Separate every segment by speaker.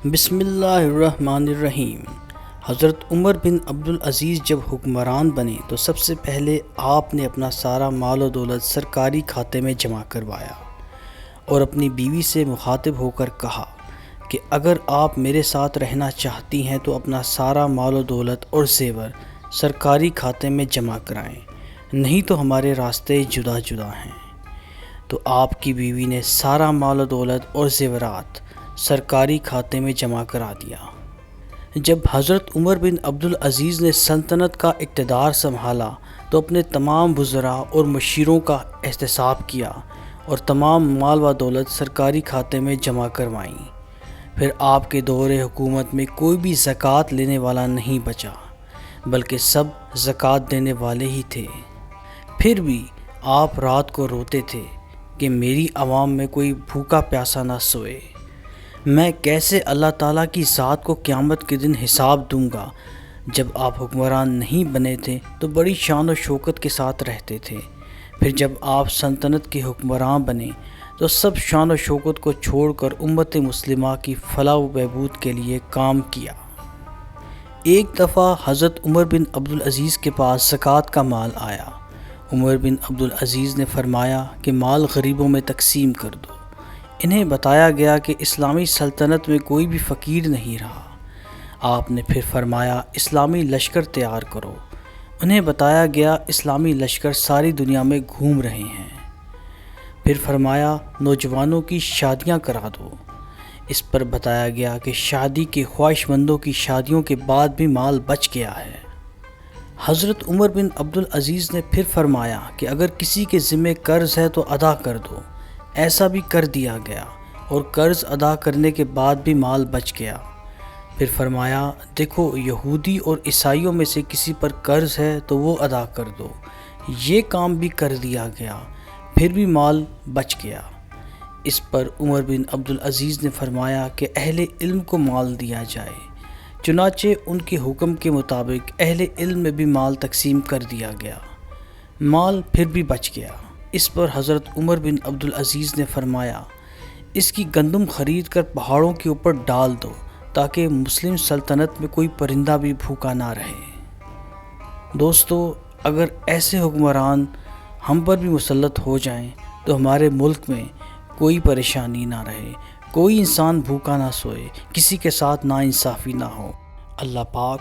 Speaker 1: بسم اللہ الرحمن الرحیم۔ حضرت عمر بن عبدالعزیز جب حکمران بنے تو سب سے پہلے آپ نے اپنا سارا مال و دولت سرکاری کھاتے میں جمع کروایا اور اپنی بیوی سے مخاطب ہو کر کہا کہ اگر آپ میرے ساتھ رہنا چاہتی ہیں تو اپنا سارا مال و دولت اور زیور سرکاری کھاتے میں جمع کرائیں، نہیں تو ہمارے راستے جدا جدا ہیں۔ تو آپ کی بیوی نے سارا مال و دولت اور زیورات سرکاری کھاتے میں جمع کرا دیا۔ جب حضرت عمر بن عبدالعزیز نے سلطنت کا اقتدار سنبھالا تو اپنے تمام وزراء اور مشیروں کا احتساب کیا اور تمام مال و دولت سرکاری کھاتے میں جمع کروائیں۔ پھر آپ کے دور حکومت میں کوئی بھی زکوٰۃ لینے والا نہیں بچا، بلکہ سب زکوٰۃ دینے والے ہی تھے۔ پھر بھی آپ رات کو روتے تھے کہ میری عوام میں کوئی بھوکا پیاسا نہ سوئے۔ میں کیسے اللہ تعالیٰ کی ذات کو قیامت کے دن حساب دوں گا؟ جب آپ حکمران نہیں بنے تھے تو بڑی شان و شوکت کے ساتھ رہتے تھے، پھر جب آپ سلطنت کے حکمران بنے تو سب شان و شوکت کو چھوڑ کر امت مسلمہ کی فلاح و بہبود کے لیے کام کیا۔ ایک دفعہ حضرت عمر بن عبدالعزیز کے پاس زکوٰۃ کا مال آیا۔ عمر بن عبدالعزیز نے فرمایا کہ مال غریبوں میں تقسیم کر دو۔ انہیں بتایا گیا کہ اسلامی سلطنت میں کوئی بھی فقیر نہیں رہا۔ آپ نے پھر فرمایا اسلامی لشکر تیار کرو۔ انہیں بتایا گیا اسلامی لشکر ساری دنیا میں گھوم رہے ہیں۔ پھر فرمایا نوجوانوں کی شادیاں کرا دو۔ اس پر بتایا گیا کہ شادی کے خواہش مندوں کی شادیوں کے بعد بھی مال بچ گیا ہے۔ حضرت عمر بن عبدالعزیز نے پھر فرمایا کہ اگر کسی کے ذمہ قرض ہے تو ادا کر دو۔ ایسا بھی کر دیا گیا اور قرض ادا کرنے کے بعد بھی مال بچ گیا۔ پھر فرمایا دیکھو یہودی اور عیسائیوں میں سے کسی پر قرض ہے تو وہ ادا کر دو۔ یہ کام بھی کر دیا گیا، پھر بھی مال بچ گیا۔ اس پر عمر بن عبدالعزیز نے فرمایا کہ اہل علم کو مال دیا جائے۔ چنانچہ ان کے حکم کے مطابق اہل علم میں بھی مال تقسیم کر دیا گیا، مال پھر بھی بچ گیا۔ اس پر حضرت عمر بن عبدالعزیز نے فرمایا اس کی گندم خرید کر پہاڑوں کے اوپر ڈال دو تاکہ مسلم سلطنت میں کوئی پرندہ بھی بھوکا نہ رہے۔ دوستو، اگر ایسے حکمران ہم پر بھی مسلط ہو جائیں تو ہمارے ملک میں کوئی پریشانی نہ رہے، کوئی انسان بھوکا نہ سوئے، کسی کے ساتھ ناانصافی نہ ہو۔ اللہ پاک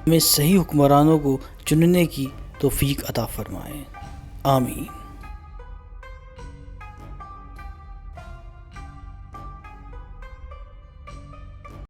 Speaker 1: ہمیں صحیح حکمرانوں کو چننے کی توفیق عطا فرمائے، آمین۔